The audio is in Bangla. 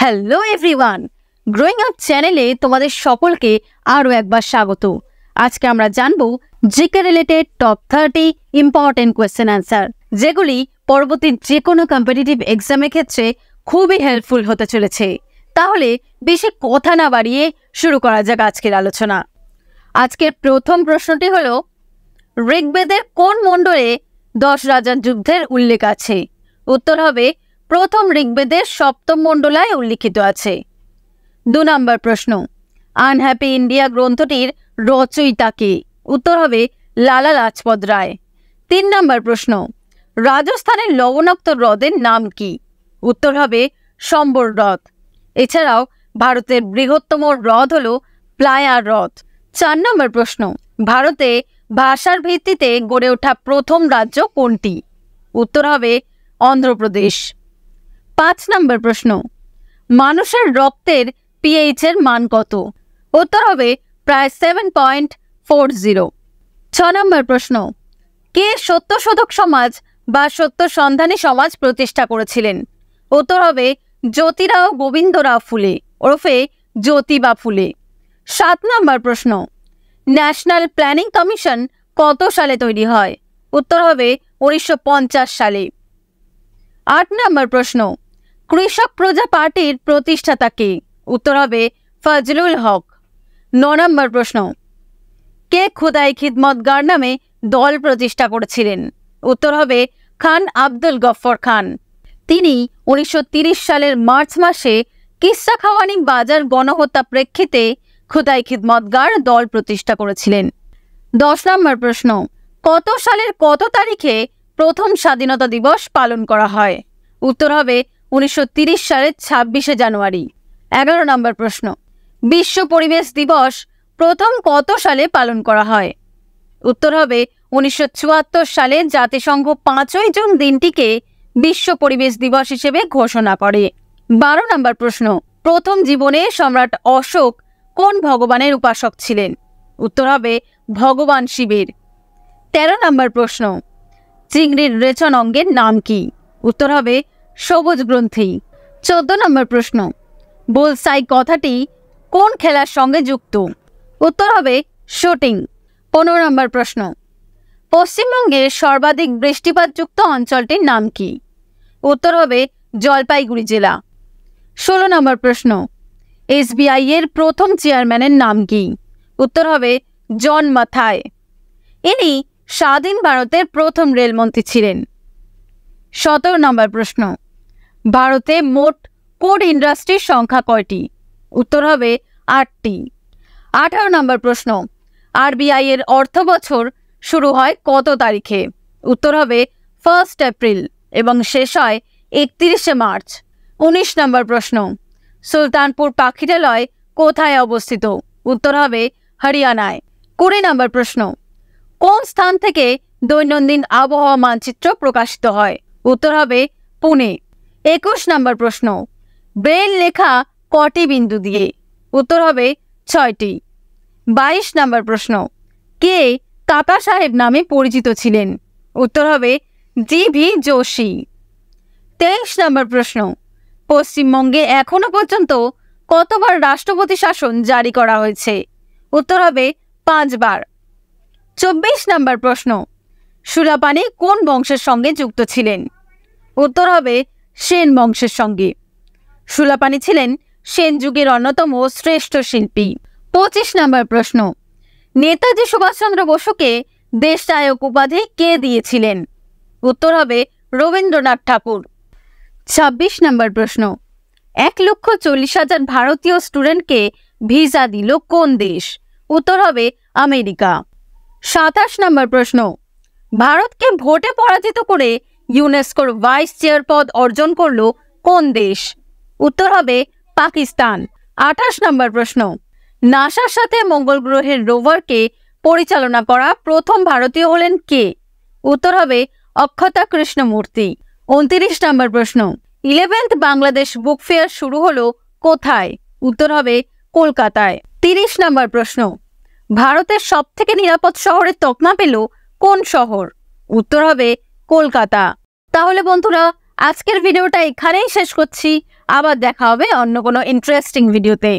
হ্যালো এভরিওয়ান, গ্রোয়িং আপ চ্যানেলে তোমাদের সকলকে আরও একবার স্বাগত। আজকে আমরা জানবো GK related top 30 important question answer, যেগুলি পরবর্তী যে কোনো কম্পিটিটিভ এক্সামের ক্ষেত্রে খুবই হেল্পফুল হতে চলেছে। তাহলে বেশি কথা না বাড়িয়ে শুরু করা যাক আজকের আলোচনা। আজকের প্রথম প্রশ্নটি হলো, ঋগ্বেদের কোন মণ্ডলে 10 রাজার যুদ্ধের উল্লেখ আছে? উত্তর হবে প্রথম ঋগ্বেদের সপ্তম মণ্ডলায় উল্লিখিত আছে। 2 নম্বর প্রশ্ন, আনহ্যাপি ইন্ডিয়া গ্রন্থটির রচয়িতা কে? উত্তর হবে লালা লাজপত রায়। 3 নম্বর প্রশ্ন, রাজস্থানের লবণাক্ত হ্রদের নাম কি? উত্তর হবে সম্বর হ্রদ। এছাড়াও ভারতের বৃহত্তম হ্রদ হল প্লায়ার হ্রদ। 4 নম্বর প্রশ্ন, ভারতে ভাষার ভিত্তিতে গড়ে ওঠা প্রথম রাজ্য কোনটি? উত্তর হবে অন্ধ্রপ্রদেশ। 5 নম্বর প্রশ্ন, মানুষের রক্তের পিএইচ এর মান কত? উত্তর হবে প্রায় 7.40। 6 নম্বর প্রশ্ন, কে সত্যশোধক সমাজ বা সত্য সন্ধানী সমাজ প্রতিষ্ঠা করেছিলেন? উত্তর হবে জ্যোতিরাও গোবিন্দরাও ফুলে ওরফে জ্যোতিবা ফুলে। 7 নম্বর প্রশ্ন, ন্যাশনাল প্ল্যানিং কমিশন কত সালে তৈরি হয়? উত্তর হবে 1950 সালে। 8 নম্বর প্রশ্ন, কৃষক প্রজা পার্টির প্রতিষ্ঠাতা কে? উত্তর হবে ফজলুল হক। 9 নম্বর প্রশ্ন, কে খুদাই খিদমতগার নামে দল প্রতিষ্ঠা করেছিলেন? উত্তর হবে খান আব্দুল গফর খান। তিনি 1930 সালের মার্চ মাসে কিসা খাওয়ানি বাজার গণহত্যা প্রেক্ষিতে খুদাই খিদমতগার দল প্রতিষ্ঠা করেছিলেন। 10 নম্বর প্রশ্ন, কত সালের কত তারিখে প্রথম স্বাধীনতা দিবস পালন করা হয়? উত্তর হবে 1930 সালের 26শে জানুয়ারি। 11 নম্বর প্রশ্ন, বিশ্ব পরিবেশ দিবস প্রথম কত সালে পালন করা হয়? উত্তর হবে 1974 সালে জাতিসংঘ 5ই জুন দিনটিকে বিশ্ব পরিবেশ দিবস হিসেবে ঘোষণা করে। 12 নম্বর প্রশ্ন, প্রথম জীবনে সম্রাট অশোক কোন ভগবানের উপাসক ছিলেন? উত্তর হবে ভগবান শিবের। 13 নম্বর প্রশ্ন, চিংড়ির রেচন অঙ্গের নাম কি? উত্তর হবে সবুজ গ্রন্থি। 14 নম্বর প্রশ্ন, বুলসাই কথাটি কোন খেলার সঙ্গে যুক্ত? উত্তর হবে শুটিং। 15 নম্বর প্রশ্ন, পশ্চিমবঙ্গের সর্বাধিক বৃষ্টিপাতযুক্ত অঞ্চলটির নাম কি? উত্তর হবে জলপাইগুড়ি জেলা। 16 নম্বর প্রশ্ন, এসবিআই এর প্রথম চেয়ারম্যানের নাম কি? উত্তর হবে জন মাথায়। ইনি স্বাধীন ভারতের প্রথম রেলমন্ত্রী ছিলেন। 17 নম্বর প্রশ্ন, ভারতে মোট কোড ইন্ডাস্ট্রির সংখ্যা কয়টি? উত্তর হবে 8টি। 18 নম্বর প্রশ্ন, আরবিআই এর অর্থ বছর শুরু হয় কত তারিখে? উত্তর হবে 1 এপ্রিল এবং শেষ হয় 31শে মার্চ। 19 নম্বর প্রশ্ন, সুলতানপুর পাখিরালয় কোথায় অবস্থিত? উত্তর হবে হরিয়ানায়। 20 নম্বর প্রশ্ন, কোন স্থান থেকে দৈনন্দিন আবহাওয়া মানচিত্র প্রকাশিত হয়? উত্তর হবে পুনে। 21 নম্বর প্রশ্ন, ব্রেল লেখা কটি বিন্দু দিয়ে? উত্তর হবে 6টি। 22 নম্বর প্রশ্ন, কে কাকা সাহেব নামে পরিচিত ছিলেন? উত্তর হবে জি.ভি. যোশী। 23 নম্বর প্রশ্ন, পশ্চিমবঙ্গে এখনো পর্যন্ত কতবার রাষ্ট্রপতি শাসন জারি করা হয়েছে? উত্তর হবে 5 বার। 24 নম্বর প্রশ্ন, সুলাপানি কোন বংশের সঙ্গে যুক্ত ছিলেন? উত্তর হবে সেন বংশের সঙ্গে। সুলাপানি ছিলেন সেন যুগের অন্যতম শ্রেষ্ঠ শিল্পী। 25 নম্বর প্রশ্ন, নেতাজি সুভাষচন্দ্র বসুকে দেশনায়ক উপাধি কে দিয়েছিলেন? উত্তর হবে রবীন্দ্রনাথ ঠাকুর। 26 নম্বর প্রশ্ন, 1,40,000 ভারতীয় স্টুডেন্টকে ভিসা দিল কোন দেশ? উত্তর হবে আমেরিকা। 27 নম্বর প্রশ্ন, ভারতকে ভোটে পরাজিত করে ইউনেস্কোর ভাইস চেয়ার পদ অর্জন করল কোন দেশ? উত্তর হবে পাকিস্তান। 28 নম্বর প্রশ্ন, নাসার সাথে মঙ্গল গ্রহের রোভারকে পরিচালনা করা প্রথম ভারতীয় হলেন কে? উত্তর হবে অক্ষতা কৃষ্ণমূর্তি। 29 নম্বর প্রশ্ন, 11th বাংলাদেশ বুক ফেয়ার শুরু হলো কোথায়? উত্তর হবে কলকাতায়। 30 নম্বর প্রশ্ন, ভারতের সবথেকে নিরাপদ শহরের তকমা পেল কোন শহর? উত্তর হবে কলকাতা। তাহলে বন্ধুরা, আজকের ভিডিওটা এখানেই শেষ করছি। আবার দেখা হবে অন্য কোনো ইন্টারেস্টিং ভিডিওতে।